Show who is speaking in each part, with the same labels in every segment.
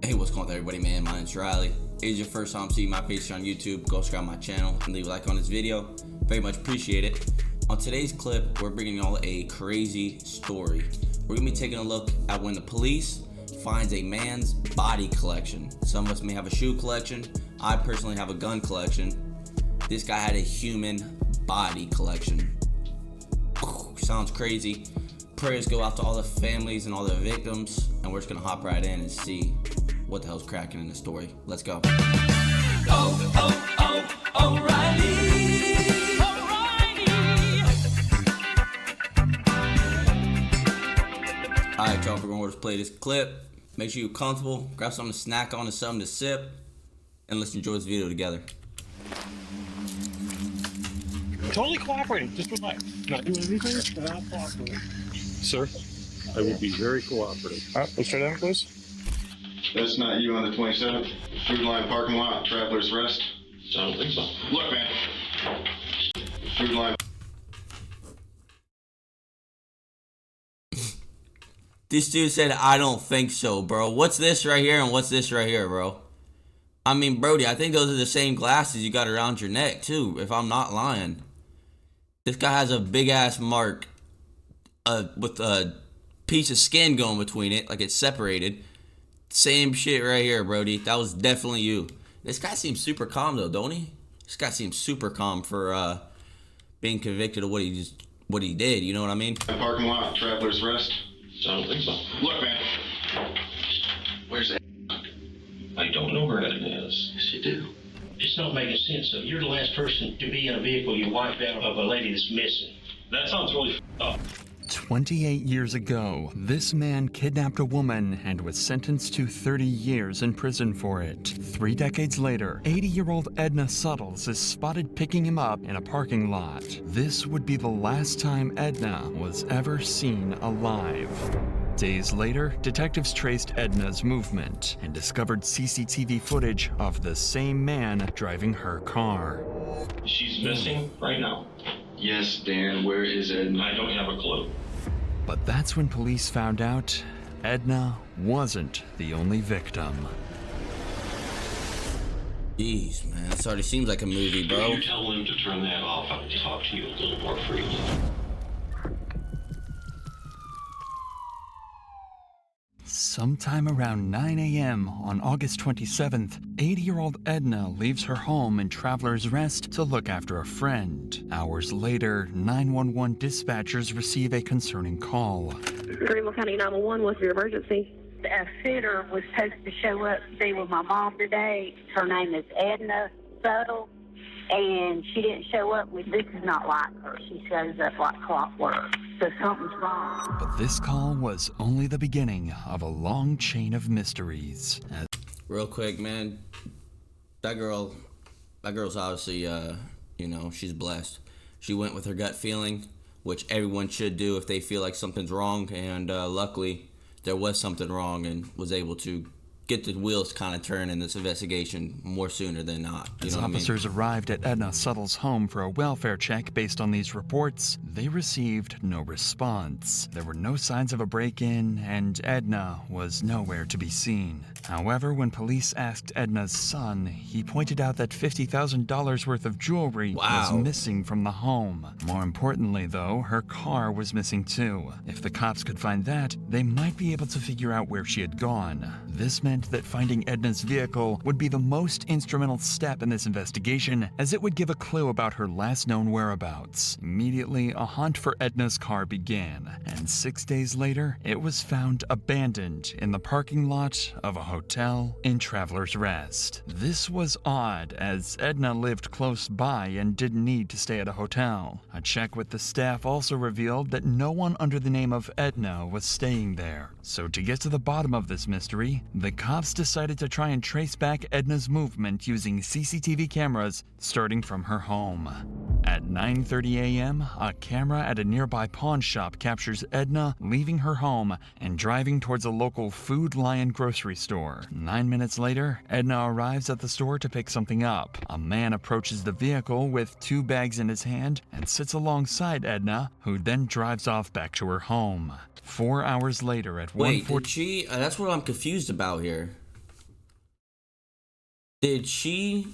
Speaker 1: Hey, what's going on everybody, man? My name's Riley. If it's your first time seeing my face here on YouTube, go subscribe my channel and leave a like on this video. Very much appreciate it. On today's clip, we're bringing y'all a crazy story. We're gonna be taking a look at when the police finds a man's body collection. Some of us may have a shoe collection. I personally have a gun collection. This guy had a human body collection. Sounds crazy. Prayers go out to all the families and all the victims, and we're just gonna hop right in and see what the hell's cracking in the story. Let's go. Alright, y'all, we're gonna just play this clip. Make sure you're comfortable, grab something to snack on and something to sip, and let's enjoy this video together.
Speaker 2: Totally cooperating, just relax. Not doing anything without cooperating. Sir, I will be very cooperative. All right, let's try that, please.
Speaker 3: That's not you on the 27th. Food line parking lot, Traveler's Rest.
Speaker 2: I don't think so.
Speaker 3: Look, man. Food line.
Speaker 1: This dude said, I don't think so, bro. What's this right here and what's this right here, bro? I mean, Brody, I think those are the same glasses you got around your neck, too, if I'm not lying. This guy has a big-ass mark with a piece of skin going between it, like it's separated. Same shit right here, Brody. That was definitely you. This guy seems super calm, though, don't he? This guy seems super calm for being convicted of what he did, you know what I mean?
Speaker 3: Parking lot, Traveler's Rest.
Speaker 2: I don't think so.
Speaker 3: Look, man. Where's that?
Speaker 2: I don't know where Edna is.
Speaker 3: Yes, you do.
Speaker 4: It's not making sense, though. You're the last person to be in a vehicle you wiped out of a lady that's missing.
Speaker 2: That sounds really up.
Speaker 5: 28 years ago, this man kidnapped a woman and was sentenced to 30 years in prison for it. 3 decades later, 80-year-old Edna Suttles is spotted picking him up in a parking lot. This would be the last time Edna was ever seen alive. Days later, detectives traced Edna's movement and discovered CCTV footage of the same man driving her car.
Speaker 2: She's missing right now.
Speaker 3: Yes, Dan, where is Edna?
Speaker 2: I don't have a clue.
Speaker 5: But that's when police found out Edna wasn't the only victim.
Speaker 1: Jeez, man, this already seems like a movie, bro.
Speaker 2: You tell him to turn that off. I can talk to you a little more freely.
Speaker 5: Sometime around 9 a.m. on August 27th, 80-year-old Edna leaves her home in Traveler's Rest to look after a friend. Hours later, 911 dispatchers receive a concerning call.
Speaker 6: Greenville County 911, what's your emergency?
Speaker 7: A sitter was supposed to show up to be with my mom today. Her name is Edna Suttles, and she didn't show up. This is not like her. She shows up like clockwork. So something's wrong.
Speaker 5: But this call was only the beginning of a long chain of mysteries.
Speaker 1: Real quick, man. That girl's obviously, you know, she's blessed. She went with her gut feeling, which everyone should do if they feel like something's wrong. And luckily, there was something wrong and was able to get the wheels kind of turn in this investigation more sooner than not. You
Speaker 5: As
Speaker 1: know what I mean?
Speaker 5: officers arrived at Edna Suttles' home for a welfare check based on these reports, they received no response. There were no signs of a break-in, and Edna was nowhere to be seen. However, when police asked Edna's son, he pointed out that $50,000 worth of jewelry was missing from the home. More importantly, though, her car was missing too. If the cops could find that, they might be able to figure out where she had gone. This meant that finding Edna's vehicle would be the most instrumental step in this investigation, as it would give a clue about her last known whereabouts. Immediately, a hunt for Edna's car began, and 6 days later, it was found abandoned in the parking lot of a hotel in Traveler's Rest. This was odd, as Edna lived close by and didn't need to stay at a hotel. A check with the staff also revealed that no one under the name of Edna was staying there. So to get to the bottom of this mystery, the cops decided to try and trace back Edna's movement using CCTV cameras starting from her home. At 9:30 a.m., a camera at a nearby pawn shop captures Edna leaving her home and driving towards a local Food Lion grocery store. 9 minutes later, Edna arrives at the store to pick something up. A man approaches the vehicle with 2 bags in his hand and sits alongside Edna, who then drives off back to her home. 4 hours later at 1:40.
Speaker 1: Wait, did she? That's what I'm confused about here. Did she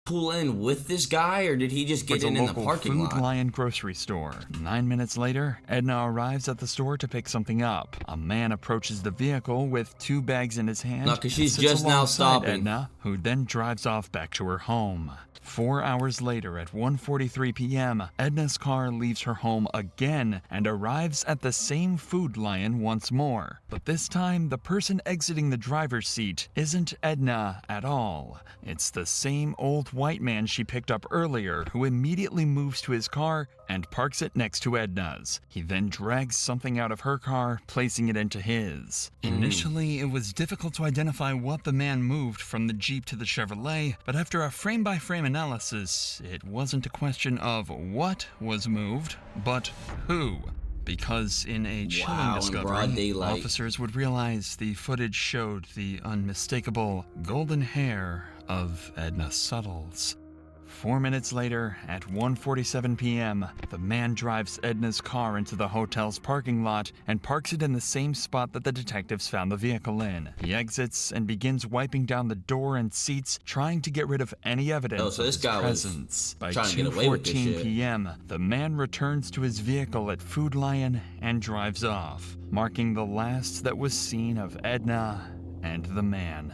Speaker 1: pull in with this guy, or did he just get in the parking lot?
Speaker 5: Food Lion grocery store. 9 minutes later, Edna arrives at the store to pick something up. A man approaches the vehicle with 2 bags in his hand.
Speaker 1: No, 'cause she's
Speaker 5: and sits
Speaker 1: just now
Speaker 5: alongside
Speaker 1: stopping.
Speaker 5: Edna, who then drives off back to her home. 4 hours later, at 1:43 p.m., Edna's car leaves her home again and arrives at the same Food Lion once more. But this time, the person exiting the driver's seat isn't Edna at all. It's the same old white man she picked up earlier, who immediately moves to his car and parks it next to Edna's. He then drags something out of her car, placing it into his. Initially, it was difficult to identify what the man moved from the Jeep to the Chevrolet, but after a frame-by-frame analysis, it wasn't a question of what was moved, but who. Because in a chilling
Speaker 1: Wow, in
Speaker 5: discovery,
Speaker 1: broad daylight.
Speaker 5: officers would realize the footage showed the unmistakable golden hair of Edna Suttles. 4 minutes later, at 1:47 p.m., the man drives Edna's car into the hotel's parking lot and parks it in the same spot that the detectives found the vehicle in. He exits and begins wiping down the door and seats, trying to get rid of any evidence
Speaker 1: Oh, so
Speaker 5: of
Speaker 1: this
Speaker 5: his
Speaker 1: guy was
Speaker 5: presence. By
Speaker 1: trying to get away with this
Speaker 5: 2:14
Speaker 1: shit.
Speaker 5: p.m., the man returns to his vehicle at Food Lion and drives off, marking the last that was seen of Edna and the man.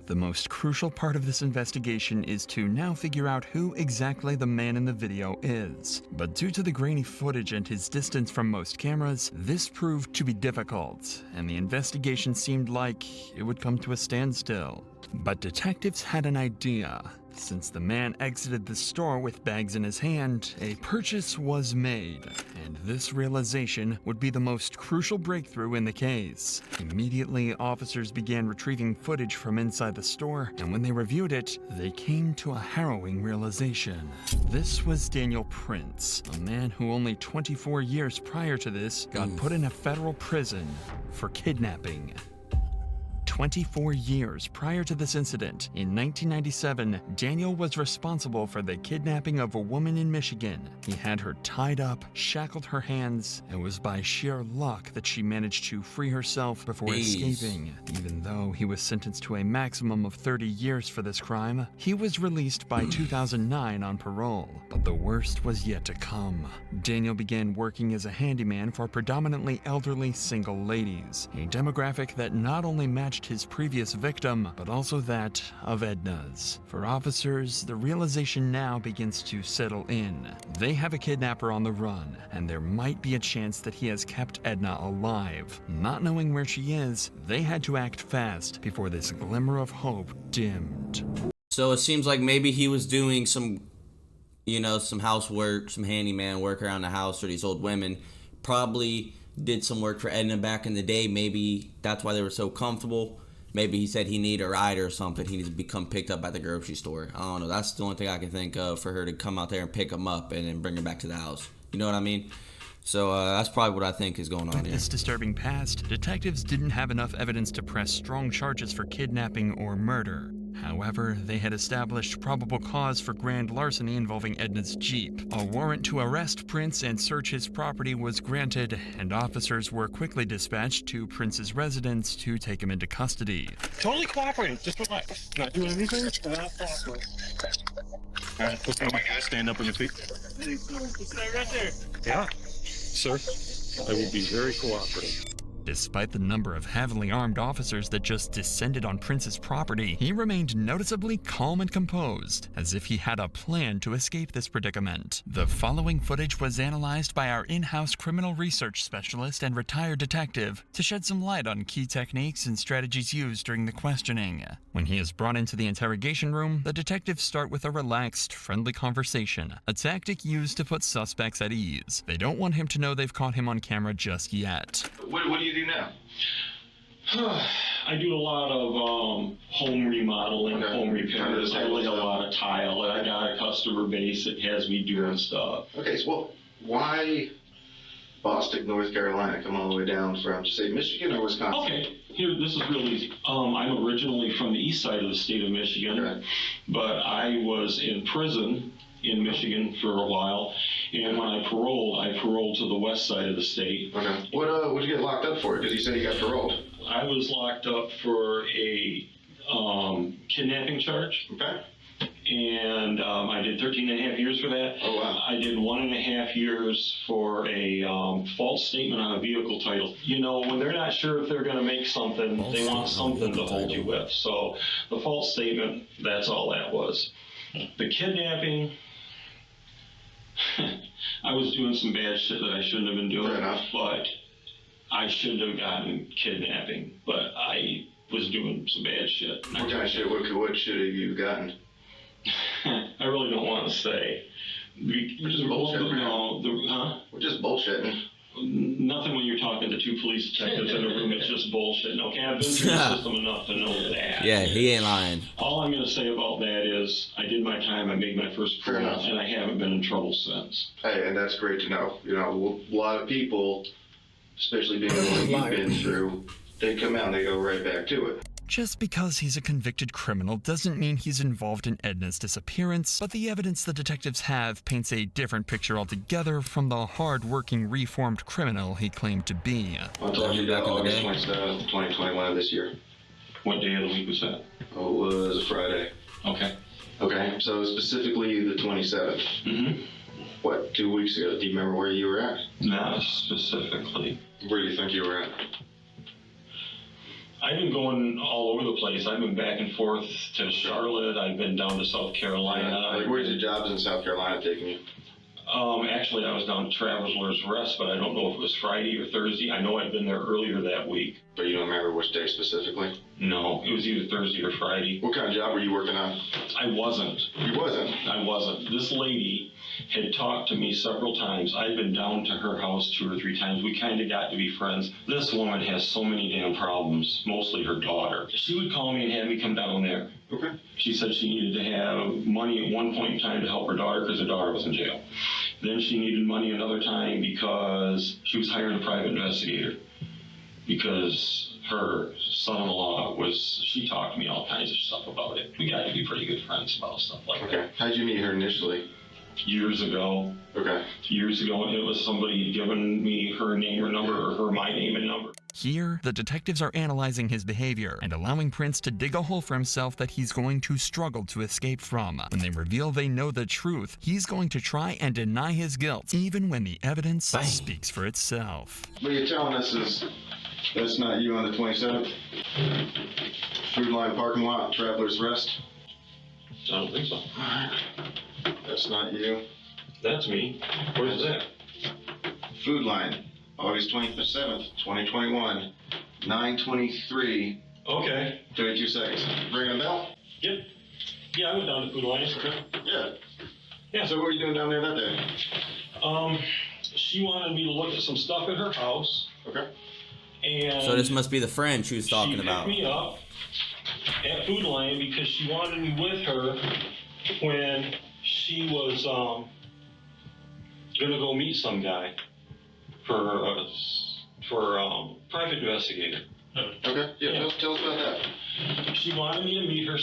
Speaker 5: The most crucial part of this investigation is to now figure out who exactly the man in the video is. But due to the grainy footage and his distance from most cameras, this proved to be difficult, and the investigation seemed like it would come to a standstill. But detectives had an idea. Since the man exited the store with bags in his hand, a purchase was made, and this realization would be the most crucial breakthrough in the case. Immediately, officers began retrieving footage from inside the store, and when they reviewed it, they came to a harrowing realization. This was Daniel Prince, a man who only 24 years prior to this got put in a federal prison for kidnapping. 24 years prior to this incident, in 1997, Daniel was responsible for the kidnapping of a woman in Michigan. He had her tied up, shackled her hands, and it was by sheer luck that she managed to free herself before escaping. Even though he was sentenced to a maximum of 30 years for this crime, he was released by 2009 on parole. But the worst was yet to come. Daniel began working as a handyman for predominantly elderly single ladies, a demographic that not only matched his previous victim, but also that of Edna's. For officers, the realization now begins to settle in. They have a kidnapper on the run, and there might be a chance that he has kept Edna alive. Not knowing where she is, they had to act fast before this glimmer of hope dimmed.
Speaker 1: So it seems like maybe he was doing some housework, some handyman work around the house for these old women. Probably did some work for Edna back in the day. Maybe that's why they were so comfortable. Maybe he said he needed a ride or something. He needs to become picked up at the grocery store. I don't know. That's the only thing I can think of for her to come out there and pick him up and then bring him back to the house. You know what I mean? So that's probably what I think is going on
Speaker 5: With
Speaker 1: here.
Speaker 5: this disturbing past, detectives didn't have enough evidence to press strong charges for kidnapping or murder. However, they had established probable cause for grand larceny involving Edna's Jeep. A warrant to arrest Prince and search his property was granted, and officers were quickly dispatched to Prince's residence to take him into custody.
Speaker 2: Totally cooperating. Just relax. Not doing anything. Not cooperating. All right, oh my God. Stand up on your feet. Right there. Yeah. Sir, I will be very cooperative.
Speaker 5: Despite the number of heavily armed officers that just descended on Prince's property, he remained noticeably calm and composed, as if he had a plan to escape this predicament. The following footage was analyzed by our in-house criminal research specialist and retired detective to shed some light on key techniques and strategies used during the questioning. When he is brought into the interrogation room, the detectives start with a relaxed, friendly conversation, a tactic used to put suspects at ease. They don't want him to know they've caught him on camera just yet.
Speaker 3: What do you do now?
Speaker 4: I do a lot of home remodeling,
Speaker 3: Okay.
Speaker 4: home repairs. I lay a
Speaker 3: Stuff.
Speaker 4: lot of tile, and I got a customer base that has me doing stuff.
Speaker 3: Okay, so why Boston, North Carolina, come all the way down from, say, Michigan or Wisconsin?
Speaker 4: Okay, here, this is real easy. I'm originally from the east side of the state of Michigan,
Speaker 3: Okay.
Speaker 4: but I was in prison in Michigan for a while, and when I paroled to the west side of the state.
Speaker 3: Okay. What'd you get locked up for? Because you said you got paroled.
Speaker 4: I was locked up for a kidnapping charge.
Speaker 3: Okay.
Speaker 4: And I did 13 and a half years for that.
Speaker 3: Oh, wow.
Speaker 4: I did 1.5 years for a false statement on a vehicle title. You know, when they're not sure if they're going to make something, they want something to hold you with. So the false statement, that's all that was. The kidnapping, I was doing some bad shit that I shouldn't have been doing.
Speaker 3: Fair enough.
Speaker 4: But I shouldn't have gotten kidnapping. But I was doing some bad shit.
Speaker 3: What kind of shit? What shit have you gotten?
Speaker 4: I really don't want to say.
Speaker 3: We're just bullshitting.
Speaker 4: No,
Speaker 3: We're just bullshitting.
Speaker 4: Nothing when you're talking to two police detectives in a room. It's just bullshit. Okay, I've been through the system enough to know that.
Speaker 1: Yeah, he ain't lying.
Speaker 4: All I'm going to say about that is I did my time. I made my first
Speaker 3: Fair
Speaker 4: parole,
Speaker 3: enough.
Speaker 4: and I haven't been in trouble since.
Speaker 3: Hey, and that's great to know. You know, a lot of people, especially being the one you've been through, they come out and they go right back to it.
Speaker 5: Just because he's a convicted criminal doesn't mean he's involved in Edna's disappearance, but the evidence the detectives have paints a different picture altogether from the hard-working, reformed criminal he claimed to be.
Speaker 3: I'll talk to you
Speaker 1: Back
Speaker 3: about
Speaker 1: in the
Speaker 3: August
Speaker 1: day.
Speaker 3: 27th, 2021 of this year.
Speaker 4: What day of the week was that?
Speaker 3: Oh, it was a Friday.
Speaker 4: Okay.
Speaker 3: Okay, so specifically the 27th.
Speaker 4: Mm-hmm.
Speaker 3: What, 2 weeks ago? Do you remember where you were at?
Speaker 4: Not specifically.
Speaker 3: Where do you think you were at?
Speaker 4: I've been going all over the place. I've been back and forth to Charlotte. I've been down to South Carolina.
Speaker 3: Like, where's your jobs in South Carolina taking you?
Speaker 4: Actually, I was down to Traveler's Rest, but I don't know if it was Friday or Thursday. I know I'd been there earlier that week.
Speaker 3: But you don't remember which day specifically?
Speaker 4: No, it was either Thursday or Friday.
Speaker 3: What kind of job were you working on?
Speaker 4: I wasn't.
Speaker 3: You wasn't?
Speaker 4: I wasn't. This lady had talked to me several times. I'd been down to her house 2 or 3 times. We kind of got to be friends. This woman has so many damn problems, mostly her daughter. She would call me and have me come down there.
Speaker 3: Okay.
Speaker 4: She said she needed to have money at one point in time to help her daughter because her daughter was in jail. Then she needed money another time because she was hiring a private investigator. Because her son-in-law she talked to me all kinds of stuff about it. We got to be pretty good friends about stuff like
Speaker 3: Okay.
Speaker 4: that.
Speaker 3: How'd you meet her initially?
Speaker 4: Years ago,
Speaker 3: Okay.
Speaker 4: it was somebody giving me her name or number, or my name and number.
Speaker 5: Here, the detectives are analyzing his behavior and allowing Prince to dig a hole for himself that he's going to struggle to escape from. When they reveal they know the truth, he's going to try and deny his guilt, even when the evidence speaks for itself.
Speaker 3: What you're telling us is that's not you on the 27th? Food Line parking lot, Traveler's Rest?
Speaker 4: I don't think so.
Speaker 3: That's not you.
Speaker 4: That's me. Where's that?
Speaker 3: Food Line, August 27th, 2021, 9:23,
Speaker 4: Okay.
Speaker 3: 32 seconds. Ringing a bell?
Speaker 4: Yep. Yeah, I went down to Food Alliance.
Speaker 3: Yeah.
Speaker 4: Yeah.
Speaker 3: So what were you doing down there that day?
Speaker 4: She wanted me to look at some stuff at her house.
Speaker 3: Okay.
Speaker 4: And
Speaker 1: So this must be the friend she was talking about.
Speaker 4: She picked me up at Food Line because she wanted me with her when she was gonna go meet some guy for private investigator.
Speaker 3: Okay. Yeah.
Speaker 4: Yeah.
Speaker 3: Tell us about that.
Speaker 4: She wanted me to meet her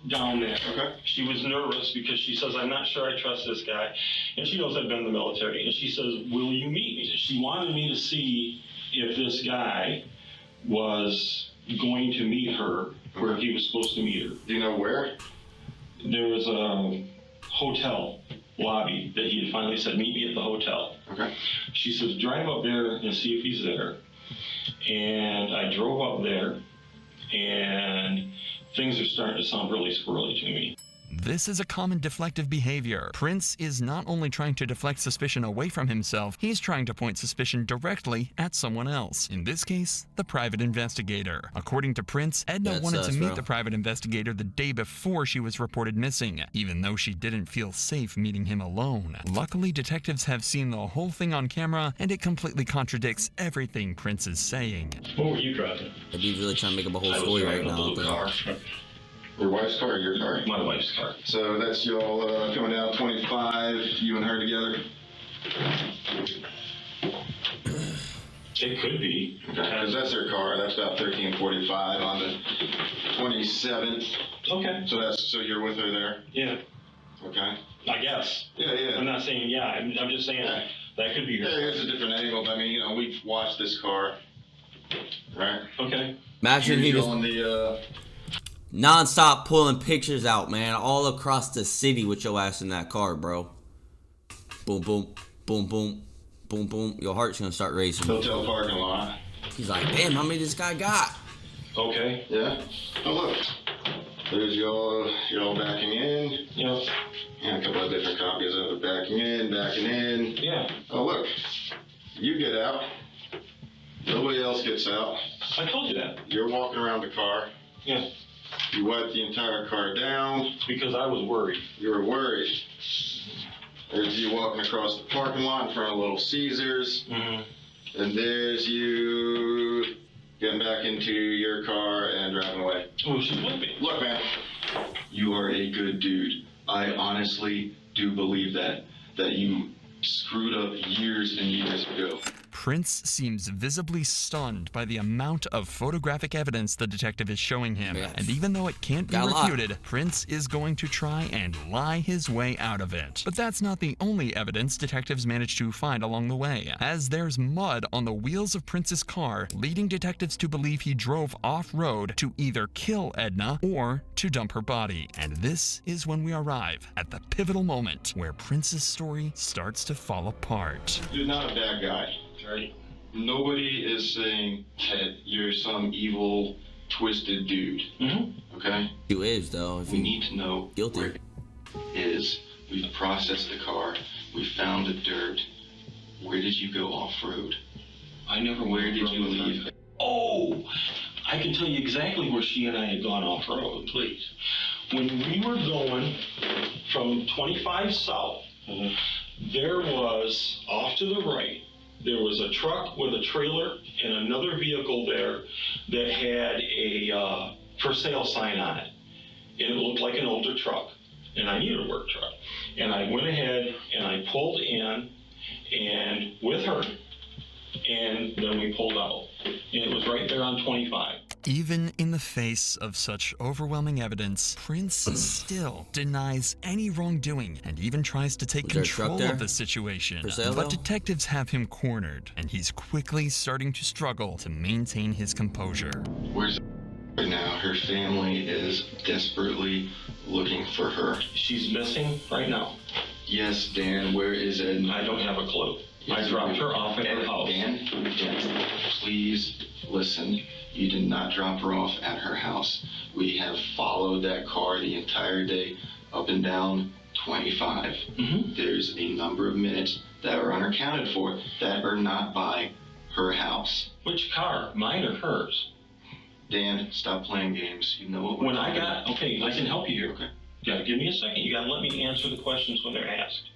Speaker 4: down there.
Speaker 3: Okay.
Speaker 4: She was nervous because she says, I'm not sure I trust this guy. And she knows I've been in the military. And she says, will you meet me? She wanted me to see if this guy was going to meet her where he was supposed to meet her.
Speaker 3: Do you know where?
Speaker 4: There was a hotel lobby that he had finally said, meet me at the hotel.
Speaker 3: Okay.
Speaker 4: She says, drive up there and see if he's there. And I drove up there, and things are starting to sound really squirrely to me.
Speaker 5: This is a common deflective behavior. Prince is not only trying to deflect suspicion away from himself, he's trying to point suspicion directly at someone else. In this case, the private investigator. According to Prince, Edna
Speaker 1: That's
Speaker 5: wanted to
Speaker 1: us,
Speaker 5: meet
Speaker 1: bro.
Speaker 5: the private investigator the day before she was reported missing, even though she didn't feel safe meeting him alone. Luckily, detectives have seen the whole thing on camera, and it completely contradicts everything Prince is saying.
Speaker 4: What were you driving?
Speaker 1: I'd be really trying to make up a whole
Speaker 4: I was
Speaker 1: story right
Speaker 4: driving a
Speaker 1: now.
Speaker 4: blue car.
Speaker 3: Your wife's car or your car?
Speaker 4: My wife's car.
Speaker 3: So that's y'all coming down 25, you and her together?
Speaker 4: It could be.
Speaker 3: Okay, because that's her car. That's about 13:45 on the 27th.
Speaker 4: Okay.
Speaker 3: So you're with her there?
Speaker 4: Yeah.
Speaker 3: Okay.
Speaker 4: I guess.
Speaker 3: Yeah.
Speaker 4: I'm not saying yeah. I'm just saying
Speaker 3: Yeah.
Speaker 4: that could be
Speaker 3: Yeah,
Speaker 4: her.
Speaker 3: it's a different angle. But I mean, we've watched this car, right?
Speaker 4: Okay.
Speaker 1: Imagine he
Speaker 3: Usually
Speaker 1: just
Speaker 3: on the
Speaker 1: Non-stop pulling pictures out, man, all across the city with your ass in that car, bro. Boom, boom, boom, boom, boom, boom. Your heart's gonna start racing.
Speaker 4: Hotel parking lot.
Speaker 1: He's like, damn, how many this guy got?
Speaker 4: Okay.
Speaker 3: Yeah. Oh, look. There's y'all backing in.
Speaker 4: Yeah.
Speaker 3: And a couple of different copies of it. Backing in.
Speaker 4: Yeah.
Speaker 3: Oh, look. You get out. Nobody else gets out.
Speaker 4: I told you that.
Speaker 3: You're walking around the car.
Speaker 4: Yeah.
Speaker 3: You wipe the entire car down.
Speaker 4: Because I was worried.
Speaker 3: You were worried. There's you walking across the parking lot in front of Little Caesars.
Speaker 4: Mm-hmm.
Speaker 3: And there's you getting back into your car and driving away.
Speaker 4: Oh, she's with me.
Speaker 3: Look, man, you are a good dude. I honestly do believe that you screwed up years and years ago.
Speaker 5: Prince seems visibly stunned by the amount of photographic evidence the detective is showing him.
Speaker 1: Yeah.
Speaker 5: And even though it can't be
Speaker 1: Got a lot.
Speaker 5: refuted, Prince is going to try and lie his way out of it. But that's not the only evidence detectives manage to find along the way, as there's mud on the wheels of Prince's car, leading detectives to believe he drove off-road to either kill Edna or to dump her body. And this is when we arrive at the pivotal moment where Prince's story starts to fall apart.
Speaker 3: You're not a bad guy. Right? Nobody is saying that you're some evil, twisted dude.
Speaker 4: Mm-hmm.
Speaker 3: Okay?
Speaker 1: You is, though. If
Speaker 3: We
Speaker 1: you
Speaker 3: need to know
Speaker 1: guilty.
Speaker 3: where it is. We've processed the car. We found the dirt. Where did you go off-road?
Speaker 4: I never
Speaker 3: Where
Speaker 4: went
Speaker 3: did
Speaker 4: off-road
Speaker 3: you
Speaker 4: with her.
Speaker 3: leave?
Speaker 4: Oh, I can tell you exactly where she and I had gone off-road. Please. When we were going from 25 south, there was, off to the right, there was a truck with a trailer and another vehicle there that had a for sale sign on it. And it looked like an older truck. And I needed a work truck. And I went ahead and I pulled in and with her, and then we pulled out. And it was right there on 25.
Speaker 5: Even in the face of such overwhelming evidence, Prince still denies any wrongdoing and even tries to take
Speaker 1: Was there a truck
Speaker 5: control
Speaker 1: there?
Speaker 5: of the situation.
Speaker 1: For sale,
Speaker 5: But
Speaker 1: though?
Speaker 5: detectives have him cornered, and he's quickly starting to struggle to maintain his composure.
Speaker 3: Where's right now? Her family is desperately looking for her.
Speaker 4: She's missing right now.
Speaker 3: Yes, Dan, where is it?
Speaker 4: I don't have a clue. I dropped her off at her house.
Speaker 3: Dan, please listen. You did not drop her off at her house. We have followed that car the entire day, up and down 25.
Speaker 4: Mm-hmm.
Speaker 3: There's a number of minutes that are unaccounted for that are not by her house.
Speaker 4: Which car? Mine or hers?
Speaker 3: Dan, stop playing games. You know what we're
Speaker 4: When I
Speaker 3: talking
Speaker 4: got,
Speaker 3: about.
Speaker 4: okay, I can help you here.
Speaker 3: Okay.
Speaker 4: You gotta give me a second. You gotta let me answer the questions when they're asked.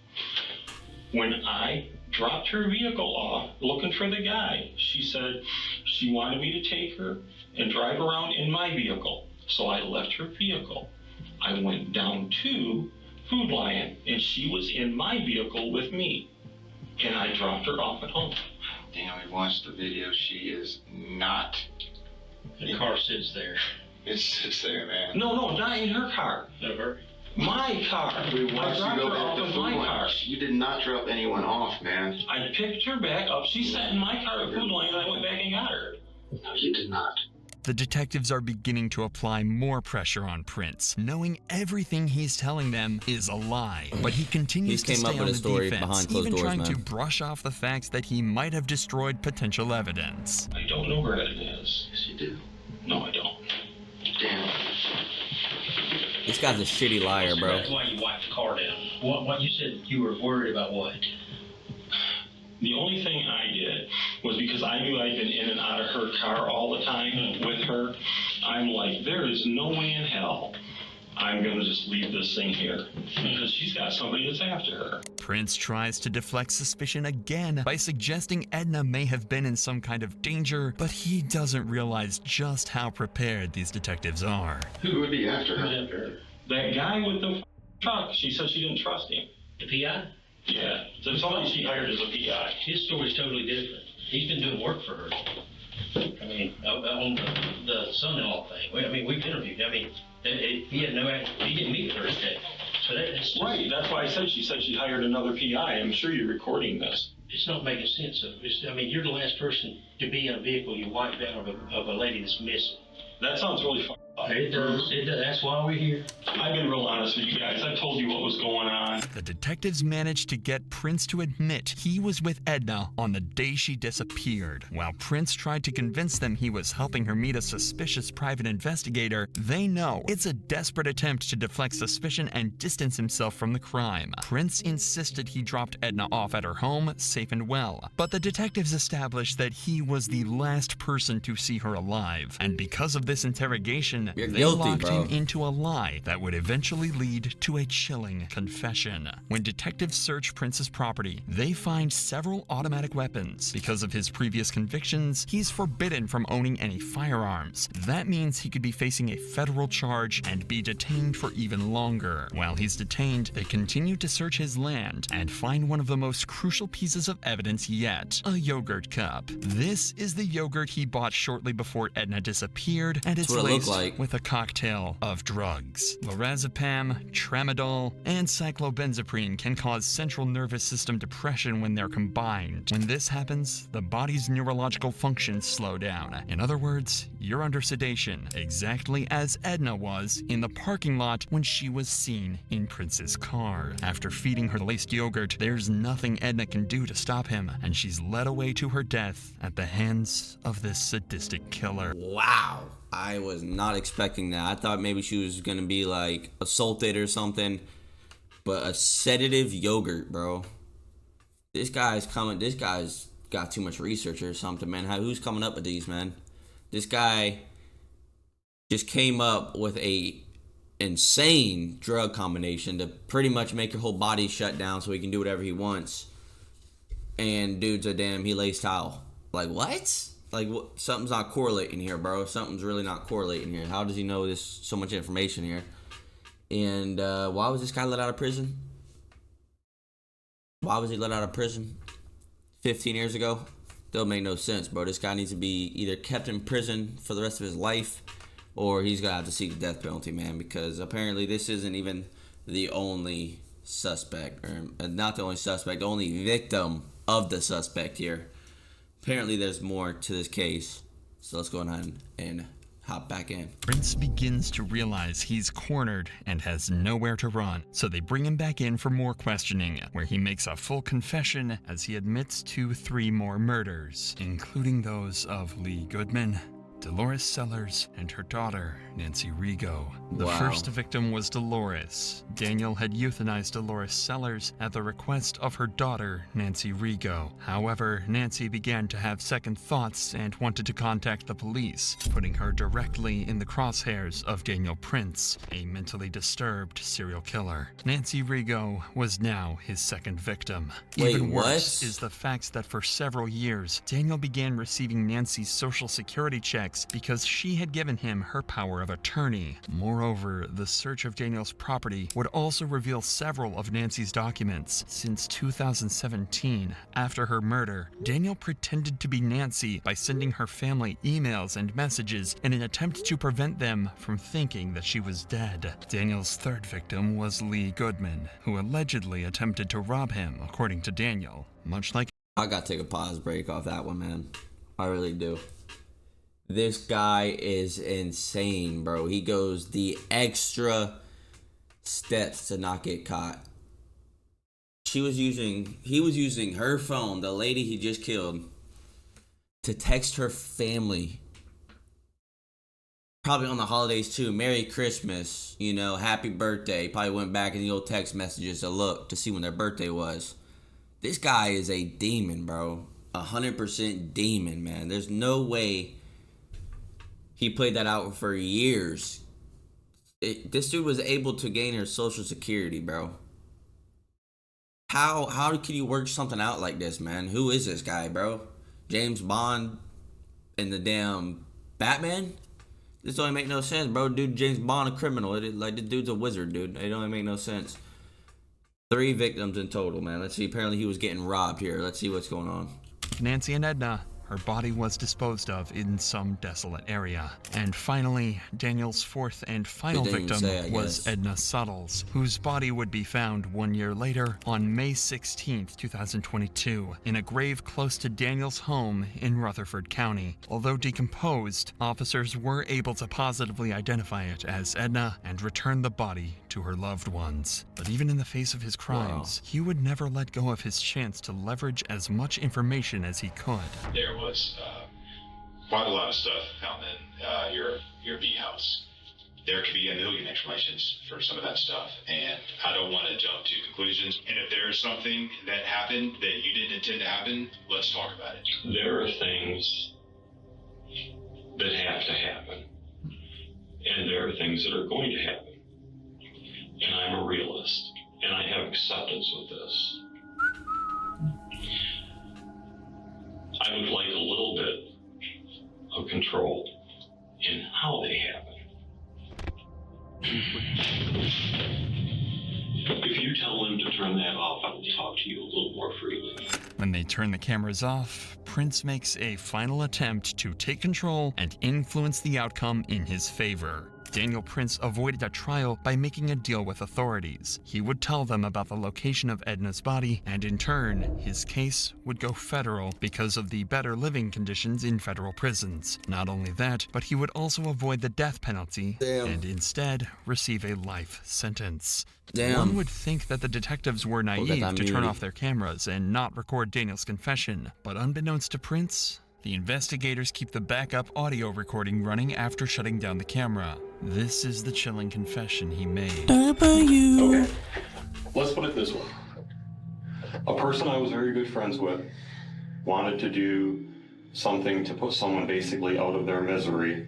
Speaker 4: When I dropped her vehicle off looking for the guy, she said she wanted me to take her and drive around in my vehicle. So I left her vehicle. I went down to Food Lion and she was in my vehicle with me. And I dropped her off at home.
Speaker 3: Dan, we watched the video. She is not.
Speaker 8: The car sits there.
Speaker 3: It sits there, man.
Speaker 4: No, not in her car.
Speaker 8: Never.
Speaker 4: My car.
Speaker 3: We
Speaker 4: I
Speaker 3: watched you
Speaker 4: dropped
Speaker 3: go
Speaker 4: her
Speaker 3: back
Speaker 4: off
Speaker 3: to
Speaker 4: in
Speaker 3: Food
Speaker 4: my
Speaker 3: Lion.
Speaker 4: car.
Speaker 3: You did not drop anyone off, man.
Speaker 4: I picked her back up. She sat in my car at Food Lion and I went back and got her.
Speaker 3: No, you did not.
Speaker 5: The detectives are beginning to apply more pressure on Prince, knowing everything he's telling them is a lie. But he continues to
Speaker 1: He's came up
Speaker 5: stay
Speaker 1: with
Speaker 5: on
Speaker 1: a
Speaker 5: the
Speaker 1: story
Speaker 5: defense,
Speaker 1: behind closed
Speaker 5: even
Speaker 1: doors,
Speaker 5: trying
Speaker 1: man.
Speaker 5: to brush off the facts that he might have destroyed potential evidence.
Speaker 4: I don't know where Edna is.
Speaker 3: Yes, you do.
Speaker 4: No, I don't.
Speaker 3: Dan.
Speaker 1: This guy's a shitty liar, bro.
Speaker 8: That's why you wiped the car down. What you said you were worried about what?
Speaker 4: The only thing I did was because I knew I'd been in and out of her car all the time with her. I'm like, there is no way in hell I'm going to just leave this thing here because she's got somebody that's after her.
Speaker 5: Prince tries to deflect suspicion again by suggesting Edna may have been in some kind of danger, but he doesn't realize just how prepared these detectives are.
Speaker 3: Who would be after
Speaker 8: Who's
Speaker 3: her?
Speaker 8: after her?
Speaker 4: That guy with the truck, she said she didn't trust him.
Speaker 8: The PI?
Speaker 4: Yeah, so somebody she hired as a PI.
Speaker 8: His story's totally different. He's been doing work for her. I mean, on the son-in-law thing. I mean, we've interviewed. I mean, he had no, he didn't meet with her today. So that's
Speaker 4: Right, that's why I said she hired another PI. I'm sure you're recording this.
Speaker 8: It's not making sense. I mean, you're the last person to be in a vehicle you wiped out of a lady that's missing.
Speaker 4: That sounds really
Speaker 8: It does. That's why we're here.
Speaker 4: I've been real honest with you guys. I've told you what was going on.
Speaker 5: The detectives managed to get Prince to admit he was with Edna on the day she disappeared. While Prince tried to convince them he was helping her meet a suspicious private investigator, they know it's a desperate attempt to deflect suspicion and distance himself from the crime. Prince insisted he dropped Edna off at her home, safe and well, but the detectives established that he was the last person to see her alive, and because of this interrogation,
Speaker 1: You're
Speaker 5: they
Speaker 1: guilty,
Speaker 5: locked
Speaker 1: bro.
Speaker 5: him into a lie that would eventually lead to a chilling confession. When detectives search Prince's property, they find several automatic weapons. Because of his previous convictions, he's forbidden from owning any firearms. That means he could be facing a federal charge and be detained for even longer. While he's detained, they continue to search his land and find one of the most crucial pieces of evidence yet, a yogurt cup. This is the yogurt he bought shortly before Edna disappeared, and it's
Speaker 1: what it looked
Speaker 5: laced
Speaker 1: like.
Speaker 5: with a cocktail of drugs. Lorazepam, tramadol, and cyclobenzaprine can cause central nervous system depression when they're combined. When this happens, the body's neurological functions slow down. In other words, you're under sedation, exactly as Edna was in the parking lot when she was seen in Prince's car. After feeding her the laced yogurt, there's nothing Edna can do to stop him, and she's led away to her death at the hands of this sadistic killer.
Speaker 1: Wow. I was not expecting that. I thought maybe she was gonna be like assaulted or something. But a sedative yogurt, bro. This guy's got too much research or something, man. Who's coming up with these, man? This guy just came up with a insane drug combination to pretty much make your whole body shut down so he can do whatever he wants. And dude's a damn he lays towel. Like, what? Like, what? Something's not correlating here, bro. Something's really not correlating here. How does he know this so much information here? And why was this guy let out of prison? Why was he let out of prison 15 years ago? Don't make no sense, bro. This guy needs to be either kept in prison for the rest of his life, or he's gonna have to seek the death penalty, man. Because apparently this isn't even the only suspect, or not the only suspect, the only victim of the suspect here. Apparently there's more to this case. So let's go ahead and hop back in.
Speaker 5: Prince begins to realize he's cornered and has nowhere to run, so they bring him back in for more questioning, where he makes a full confession as he admits to 3 more murders, including those of Lee Goodman, Dolores Sellers, and her daughter, Nancy Rigo. The
Speaker 1: Wow.
Speaker 5: first victim was Dolores. Daniel had euthanized Dolores Sellers at the request of her daughter, Nancy Rigo. However, Nancy began to have second thoughts and wanted to contact the police, putting her directly in the crosshairs of Daniel Prince, a mentally disturbed serial killer. Nancy Rigo was now his second victim.
Speaker 1: Wait,
Speaker 5: Even worse
Speaker 1: what?
Speaker 5: is the fact that for several years, Daniel began receiving Nancy's social security checks because she had given him her power of attorney. Moreover, the search of Daniel's property would also reveal several of Nancy's documents. Since 2017, after her murder, Daniel pretended to be Nancy by sending her family emails and messages in an attempt to prevent them from thinking that she was dead. Daniel's third victim was Lee Goodman, who allegedly attempted to rob him, according to Daniel. Much like
Speaker 1: I gotta take a pause break off that one, man. I really do. This guy is insane, bro. He goes the extra steps to not get caught. He was using her phone, the lady he just killed, to text her family. Probably on the holidays too. Merry Christmas, happy birthday. Probably went back in the old text messages to look to see when their birthday was. This guy is a demon, bro. 100% demon, man. There's no way he played that out for years. This dude was able to gain her social security, bro. How can you work something out like this, man? Who is this guy, bro? James Bond and the damn Batman? This don't make no sense, bro. Dude, James Bond, a criminal. This dude's a wizard, dude. It don't make no sense. 3 victims in total, man. Let's see. Apparently he was getting robbed here. Let's see what's going on.
Speaker 5: Nancy and Edna, her body was disposed of in some desolate area. And finally, Daniel's fourth and final victim was Edna Suttles, whose body would be found 1 year later on May 16, 2022, in a grave close to Daniel's home in Rutherford County. Although decomposed, officers were able to positively identify it as Edna and return the body to her loved ones. But even in the face of his crimes, he would never let go of his chance to leverage as much information as he could.
Speaker 9: There was quite a lot of stuff found in your V house. There could be a million explanations for some of that stuff, and I don't want to jump to conclusions. And if there's something that happened that you didn't intend to happen, let's talk about it.
Speaker 4: There are things that have to happen, and there are things that are going to happen. And I'm a realist, and I have acceptance with this. I would like a little bit of control in how they happen. If you tell them to turn that off, I will talk to you a little more freely.
Speaker 5: When they turn the cameras off, Prince makes a final attempt to take control and influence the outcome in his favor. Daniel Prince avoided a trial by making a deal with authorities. He would tell them about the location of Edna's body, and in turn, his case would go federal because of the better living conditions in federal prisons. Not only that, but he would also avoid the death penalty and instead receive a life sentence. One would think that the detectives were naive to turn off their cameras and not record Daniel's confession, but unbeknownst to Prince, the investigators keep the backup audio recording running after shutting down the camera. This is the chilling confession he made.
Speaker 4: Okay, let's put it this way. A person I was very good friends with wanted to do something to put someone basically out of their misery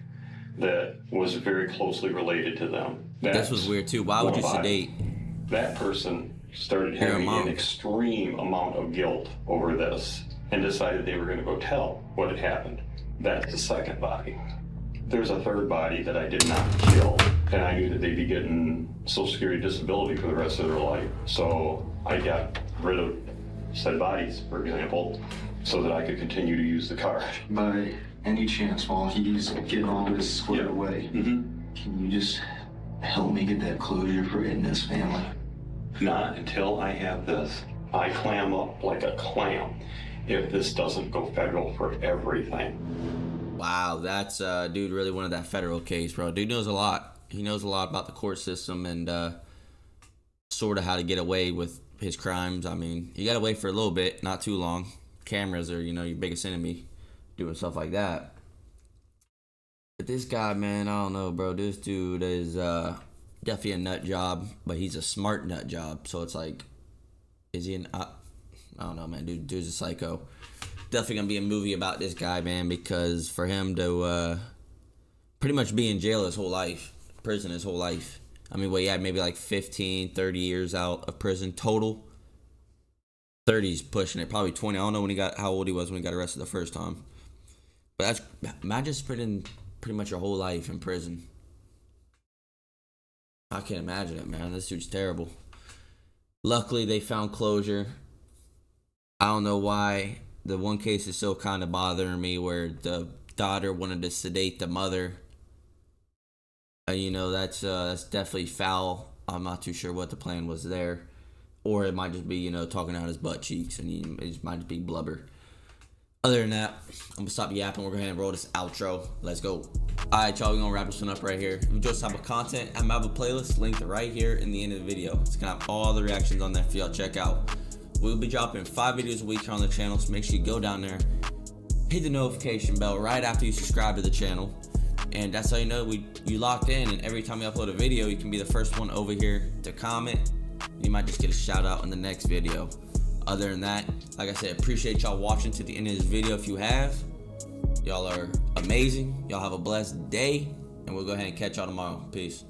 Speaker 4: that was very closely related to them.
Speaker 1: This was weird too. Why would you sedate?
Speaker 4: That person started having an extreme amount of guilt over this and decided they were going to go tell what had happened. That's the second body. There's a third body that I did not kill, and I knew that they'd be getting Social Security disability for the rest of their life. So I got rid of said bodies, for example, so that I could continue to use the card.
Speaker 3: By any chance, while he's getting all this squared away, can you just help me get that closure for Edna's family?
Speaker 4: Not until I have this. I clam up like a clam if this doesn't go federal for everything.
Speaker 1: Wow, that's dude really wanted that federal case, bro. Dude knows a lot. He knows a lot about the court system and sort of how to get away with his crimes. I mean, he got away for a little bit, not too long. Cameras are, your biggest enemy doing stuff like that. But this guy, man, I don't know, bro. This dude is definitely a nut job, but he's a smart nut job. So it's like, is he I don't know, man. Dude's a psycho. Definitely gonna be a movie about this guy, man, because for him to pretty much be in jail his whole life, prison his whole life. I mean, he had maybe like 15, 30 years out of prison total. 30's pushing it, probably 20. I don't know how old he was when he got arrested the first time. But imagine spending pretty much your whole life in prison. I can't imagine it, man. This dude's terrible. Luckily, they found closure. I don't know why the one case is so kind of bothering me where the daughter wanted to sedate the mother. That's definitely foul. I'm not too sure what the plan was there. Or it might just be, talking out his butt cheeks and it might just be blubber. Other than that, I'm going to stop yapping. We're going to go ahead and roll this outro. Let's go. Alright, y'all, we're going to wrap this one up right here. If you enjoyed this type of content, I have a playlist linked right here in the end of the video. It's going to have all the reactions on there for y'all to check out. We'll be dropping 5 videos a week here on the channel, so make sure you go down there, hit the notification bell right after you subscribe to the channel. And that's how you know you locked in, and every time we upload a video, you can be the first one over here to comment. You might just get a shout out in the next video. Other than that, like I said, appreciate y'all watching to the end of this video. If you have, y'all are amazing. Y'all have a blessed day, and we'll go ahead and catch y'all tomorrow. Peace.